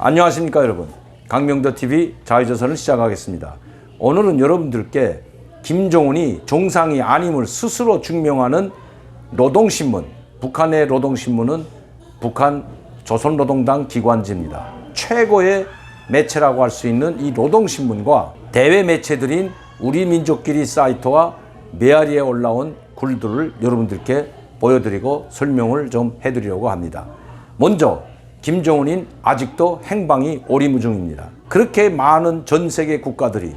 안녕하십니까 여러분. 강명도TV 자유조선을 시작하겠습니다. 오늘은 여러분들께 김정은이 정상이 아님을 스스로 증명하는 노동신문, 북한의 노동신문은 북한 조선노동당 기관지입니다. 최고의 매체라고 할 수 있는 이 노동신문과 대외 매체들인 우리민족끼리 사이트와 메아리에 올라온 글들을 여러분들께 보여드리고 설명을 좀 해드리려고 합니다. 먼저 김정은인 아직도 행방이 오리무중입니다. 그렇게 많은 전 세계 국가들이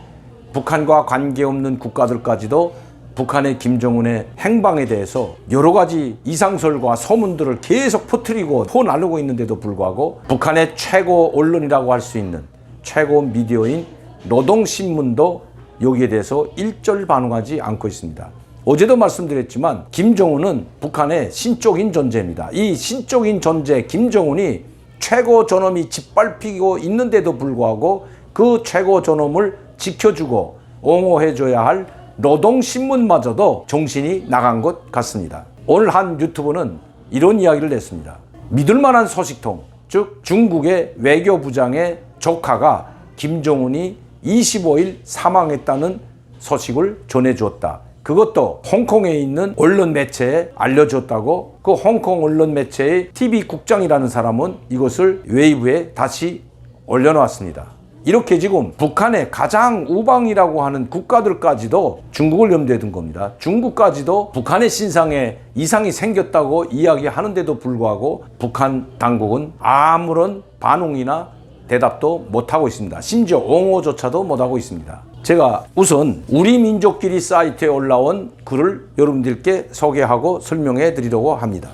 북한과 관계없는 국가들까지도 북한의 김정은의 행방에 대해서 여러 가지 이상설과 소문들을 계속 퍼뜨리고 퍼나르고 있는데도 불구하고 북한의 최고 언론이라고 할 수 있는 최고 미디어인 노동신문도 여기에 대해서 일절 반응하지 않고 있습니다. 어제도 말씀드렸지만 김정은은 북한의 신적인 존재입니다. 이 신적인 존재 김정은이 최고 존엄이 짓밟히고 있는데도 불구하고 그 최고 존엄을 지켜주고 옹호해줘야 할 노동신문마저도 정신이 나간 것 같습니다. 오늘 한 유튜브는 이런 이야기를 냈습니다. 믿을만한 소식통, 즉 중국의 외교부장의 조카가 김정은이 25일 사망했다는 소식을 전해주었다. 그것도 홍콩에 있는 언론 매체에 알려줬다고 그 홍콩 언론 매체의 TV국장이라는 사람은 이것을 웨이브에 다시 올려놓았습니다. 이렇게 지금 북한의 가장 우방이라고 하는 국가들까지도 중국을 염두에 둔 겁니다. 중국까지도 북한의 신상에 이상이 생겼다고 이야기하는데도 불구하고 북한 당국은 아무런 반응이나 대답도 못하고 있습니다. 심지어 옹호조차도 못하고 있습니다. 제가 우선 우리민족끼리 사이트에 올라온 글을 여러분들께 소개하고 설명해 드리려고 합니다.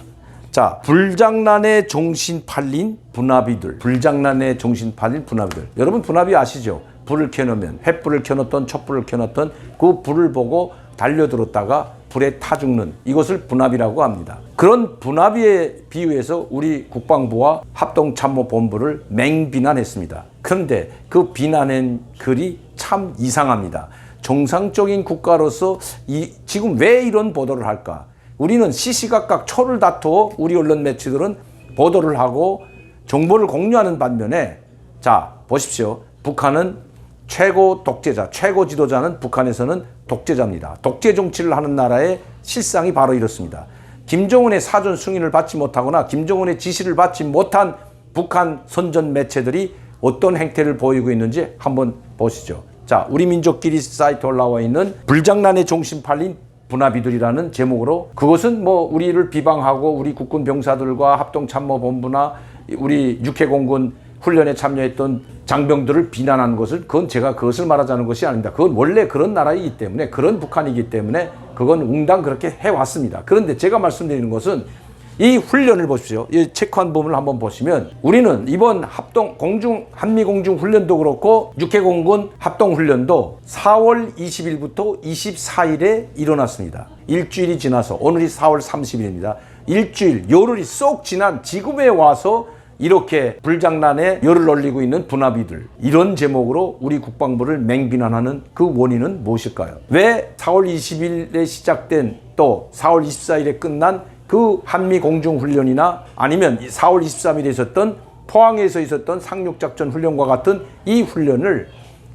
자, 불장난에 정신 팔린 분화비들. 불장난에 정신 팔린 분화비들. 여러분 분화비 아시죠? 불을 켜놓으면 횃불을 켜놓던 촛불을 켜놓던 그 불을 보고 달려들었다가 불에 타 죽는 이것을 분화비라고 합니다. 그런 분화비에 비유해서 우리 국방부와 합동참모본부를 맹비난했습니다. 그런데 그 비난한 글이 참 이상합니다. 정상적인 국가로서 지금 왜 이런 보도를 할까? 우리는 시시각각 초를 다투어 우리 언론 매체들은 보도를 하고 정보를 공유하는 반면에 자 보십시오. 북한은 최고 독재자, 최고 지도자는 북한에서는 독재자입니다. 독재 정치를 하는 나라의 실상이 바로 이렇습니다. 김정은의 사전 승인을 받지 못하거나 김정은의 지시를 받지 못한 북한 선전 매체들이 어떤 행태를 보이고 있는지 한번 보시죠. 자, 우리민족끼리 사이트에 올라와 있는 불장난에 정신 팔린 분화비들이라는 제목으로 그것은 뭐 우리를 비방하고 우리 국군 병사들과 합동참모본부나 우리 육해공군 훈련에 참여했던 장병들을 비난하는 것을 그건 제가 그것을 말하자는 것이 아닙니다. 그건 원래 그런 나라이기 때문에 그런 북한이기 때문에 그건 웅당 그렇게 해왔습니다. 그런데 제가 말씀드리는 것은 이 훈련을 보십시오. 이 체크한 부분을 한번 보시면 우리는 이번 한미공중 훈련도 그렇고 육해공군 합동훈련도 4월 20일부터 24일에 일어났습니다. 일주일이 지나서 오늘이 4월 30일입니다. 일주일, 열흘이 쏙 지난 지금에 와서 이렇게 불장난에 열을 올리고 있는 분화비들 이런 제목으로 우리 국방부를 맹비난하는 그 원인은 무엇일까요? 왜 4월 20일에 시작된 또 4월 24일에 끝난 그 한미공중훈련이나 아니면 4월 23일에 있었던 포항에서 있었던 상륙작전 훈련과 같은 이 훈련을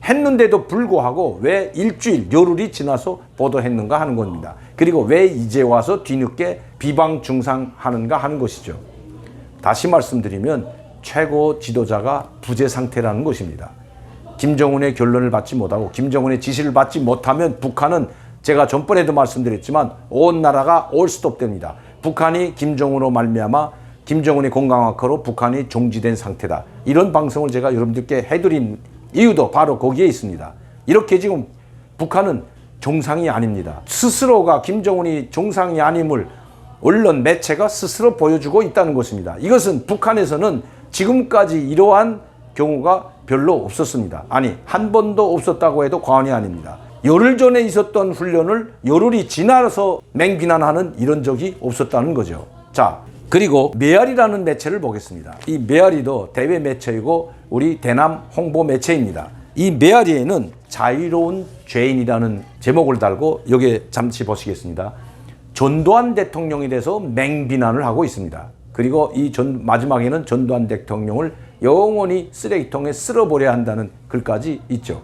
했는데도 불구하고 왜 일주일 열흘이 지나서 보도했는가 하는 겁니다. 그리고 왜 이제 와서 뒤늦게 비방 중상하는가 하는 것이죠. 다시 말씀드리면 최고 지도자가 부재 상태라는 것입니다. 김정은의 결론을 받지 못하고 김정은의 지시를 받지 못하면 북한은 제가 전번에도 말씀드렸지만 온 나라가 올스톱됩니다. 북한이 김정은으로 말미암아 김정은의 건강 악화로 북한이 정지된 상태다. 이런 방송을 제가 여러분들께 해드린 이유도 바로 거기에 있습니다. 이렇게 지금 북한은 정상이 아닙니다. 스스로가 김정은이 정상이 아님을 언론 매체가 스스로 보여주고 있다는 것입니다. 이것은 북한에서는 지금까지 이러한 경우가 별로 없었습니다. 아니 한 번도 없었다고 해도 과언이 아닙니다. 열흘 전에 있었던 훈련을 열흘이 지나서 맹비난하는 이런 적이 없었다는 거죠. 자, 그리고 메아리라는 매체를 보겠습니다. 이 메아리도 대외 매체이고 우리 대남 홍보 매체입니다. 이 메아리에는 자유로운 죄인이라는 제목을 달고 여기에 잠시 보시겠습니다. 전두환 대통령에 대해서 맹비난을 하고 있습니다. 그리고 이 마지막에는 전두환 대통령을 영원히 쓰레기통에 쓸어버려야 한다는 글까지 있죠.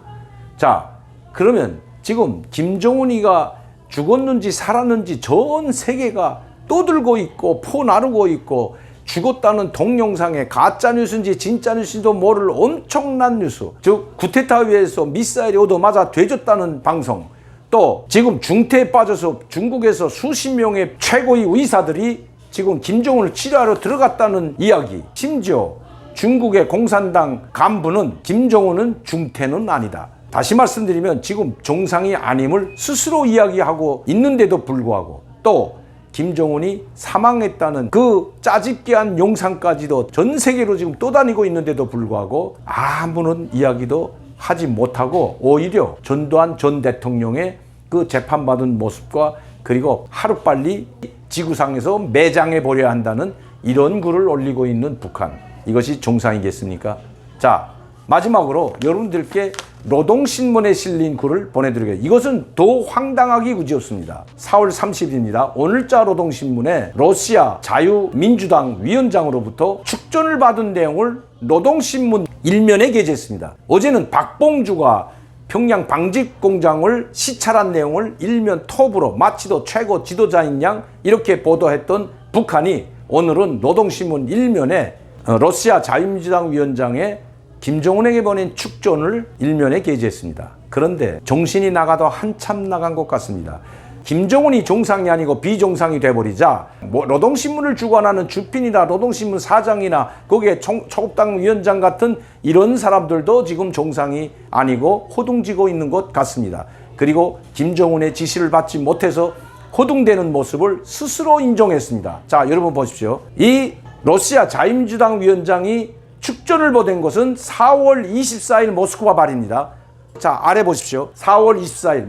자, 그러면 지금 김정은이가 죽었는지 살았는지 전 세계가 떠들고 있고 포나르고 있고, 죽었다는 동영상에 가짜뉴스인지 진짜뉴스인지도 모를 엄청난 뉴스, 즉 쿠데타 위에서 미사일이 얻어맞아 되졌다는 방송, 또 지금 중태에 빠져서 중국에서 수십 명의 최고의 의사들이 지금 김정은을 치료하러 들어갔다는 이야기, 심지어 중국의 공산당 간부는 김정은은 중태는 아니다, 다시 말씀드리면 지금 정상이 아님을 스스로 이야기하고 있는데도 불구하고, 또 김정은이 사망했다는 그 짜집기한 영상까지도 전 세계로 지금 떠다니고 있는데도 불구하고 아무런 이야기도 하지 못하고, 오히려 전두환 전 대통령의 그 재판받은 모습과, 그리고 하루빨리 지구상에서 매장해 버려야 한다는 이런 글을 올리고 있는 북한, 이것이 정상이겠습니까? 자, 마지막으로 여러분들께 노동신문에 실린 글을 보내드리겠습니다. 이것은 더 황당하기 그지없습니다. 4월 30일입니다. 오늘자 노동신문에 러시아 자유민주당 위원장으로부터 축전을 받은 내용을 노동신문 일면에 게재했습니다. 어제는 박봉주가 평양 방직 공장을 시찰한 내용을 일면 톱으로 마치도 최고 지도자인 양 이렇게 보도했던 북한이 오늘은 노동신문 일면에 러시아 자유민주당 위원장의 김정은에게 보낸 축전을 일면에 게재했습니다. 그런데 정신이 나가도 한참 나간 것 같습니다. 김정은이 정상이 아니고 비정상이 돼버리자 노동신문을 주관하는 주핀이나 노동신문 사장이나 거기에 초급당 위원장 같은 이런 사람들도 지금 정상이 아니고 호둥지고 있는 것 같습니다. 그리고 김정은의 지시를 받지 못해서 호둥대는 모습을 스스로 인정했습니다. 자, 여러분 보십시오. 이 러시아 자유민주당 위원장이 축전을 보낸 것은 4월 24일 모스크바 발입니다. 자, 아래 보십시오. 4월 24일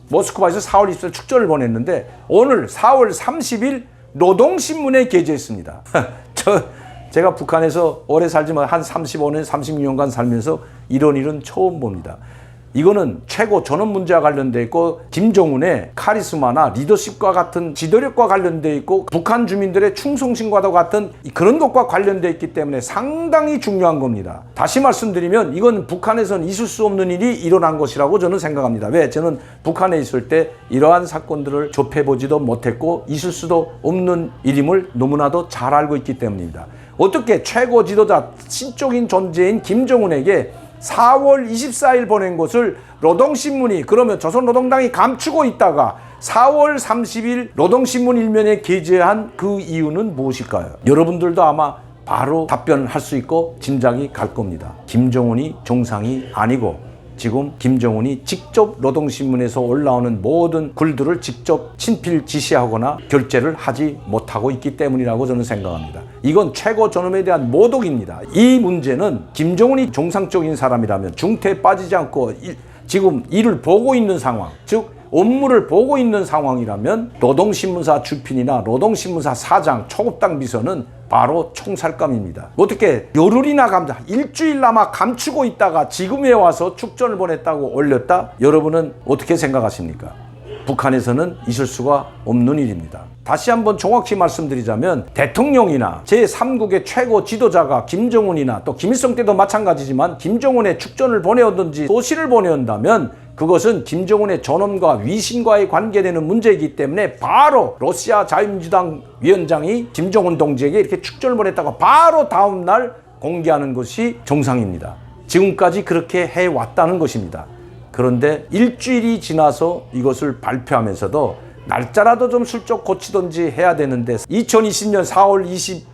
모스크바에서 4월 24일 축전을 보냈는데 오늘 4월 30일 노동신문에 게재했습니다. 제가 북한에서 오래 살지만 한 35년, 36년간 살면서 이런 일은 처음 봅니다. 이거는 최고 전원 문제와 관련되어 있고, 김정은의 카리스마나 리더십과 같은 지도력과 관련되어 있고, 북한 주민들의 충성심과도 같은 그런 것과 관련되어 있기 때문에 상당히 중요한 겁니다. 다시 말씀드리면 이건 북한에서는 있을 수 없는 일이 일어난 것이라고 저는 생각합니다. 왜? 저는 북한에 있을 때 이러한 사건들을 접해보지도 못했고 있을 수도 없는 일임을 너무나도 잘 알고 있기 때문입니다. 어떻게 최고 지도자, 신적인 존재인 김정은에게 4월 24일 보낸 것을 노동신문이, 그러면 조선노동당이 감추고 있다가 4월 30일 노동신문 일면에 게재한 그 이유는 무엇일까요? 여러분들도 아마 바로 답변할 수 있고 짐작이 갈 겁니다. 김정은이 정상이 아니고 지금 김정은이 직접 노동신문에서 올라오는 모든 글들을 직접 친필 지시하거나 결제를 하지 못하고 있기 때문이라고 저는 생각합니다. 이건 최고 존엄에 대한 모독입니다. 이 문제는 김정은이 정상적인 사람이라면 중태에 빠지지 않고 지금 일을 보고 있는 상황, 즉 업무를 보고 있는 상황이라면 노동신문사 주핀이나 노동신문사 사장, 초급당 비서는 바로 총살감입니다. 어떻게 열흘이나 일주일 남아 감추고 있다가 지금에 와서 축전을 보냈다고 올렸다? 여러분은 어떻게 생각하십니까? 북한에서는 있을 수가 없는 일입니다. 다시 한번 정확히 말씀드리자면 대통령이나 제3국의 최고 지도자가 김정은이나 또 김일성 때도 마찬가지지만 김정은의 축전을 보내었든지 소시를 보내온다면 그것은 김정은의 존엄과 위신과의 관계되는 문제이기 때문에 바로 러시아 자유민주당 위원장이 김정은 동지에게 이렇게 축전을 보냈다가 바로 다음 날 공개하는 것이 정상입니다. 지금까지 그렇게 해왔다는 것입니다. 그런데 일주일이 지나서 이것을 발표하면서도 날짜라도 좀 슬쩍 고치든지 해야 되는데 2020년 4월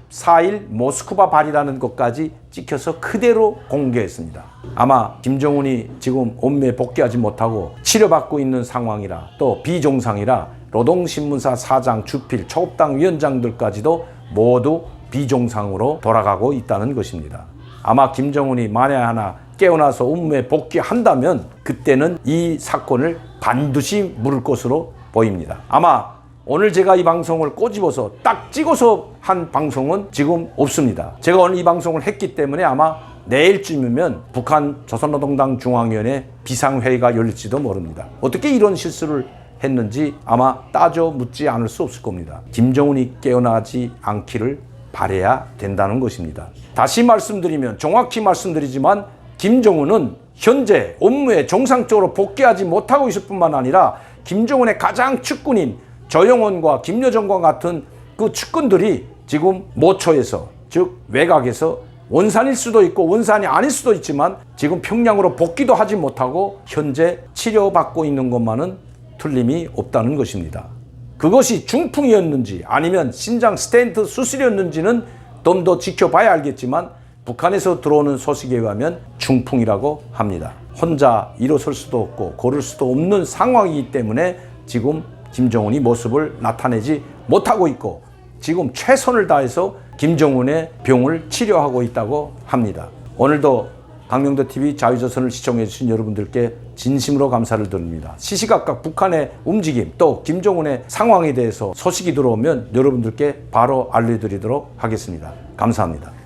24일 모스크바 발이라는 것까지 찍혀서 그대로 공개했습니다. 아마 김정은이 지금 온매 복귀하지 못하고 치료받고 있는 상황이라, 또 비정상이라 노동신문사 사장, 주필, 초급당 위원장들까지도 모두 비정상으로 돌아가고 있다는 것입니다. 아마 김정은이 만에 하나 깨어나서 온매 복귀한다면 그때는 이 사건을 반드시 물을 것으로 보입니다. 아마 오늘 제가 이 방송을 꼬집어서 딱 찍어서 한 방송은 지금 없습니다. 제가 오늘 이 방송을 했기 때문에 아마 내일쯤이면 북한 조선노동당 중앙위원회 비상회의가 열릴지도 모릅니다. 어떻게 이런 실수를 했는지 아마 따져 묻지 않을 수 없을 겁니다. 김정은이 깨어나지 않기를 바라야 된다는 것입니다. 다시 말씀드리면 정확히 말씀드리지만 김정은은 현재 업무에 정상적으로 복귀하지 못하고 있을 뿐만 아니라 김정은의 가장 측근인 저영원과 김여정과 같은 그 측근들이 지금 모처에서, 즉 외곽에서 원산일 수도 있고 원산이 아닐 수도 있지만 지금 평양으로 복귀도 하지 못하고 현재 치료받고 있는 것만은 틀림이 없다는 것입니다. 그것이 중풍이었는지 아니면 신장 스텐트 수술이었는지는 좀 더 지켜봐야 알겠지만 북한에서 들어오는 소식에 의하면 중풍이라고 합니다. 혼자 일어설 수도 없고 걸을 수도 없는 상황이기 때문에 지금 김정은이 모습을 나타내지 못하고 있고 지금 최선을 다해서 김정은의 병을 치료하고 있다고 합니다. 오늘도 강명도TV 자유조선을 시청해 주신 여러분들께 진심으로 감사를 드립니다. 시시각각 북한의 움직임 또 김정은의 상황에 대해서 소식이 들어오면 여러분들께 바로 알려드리도록 하겠습니다. 감사합니다.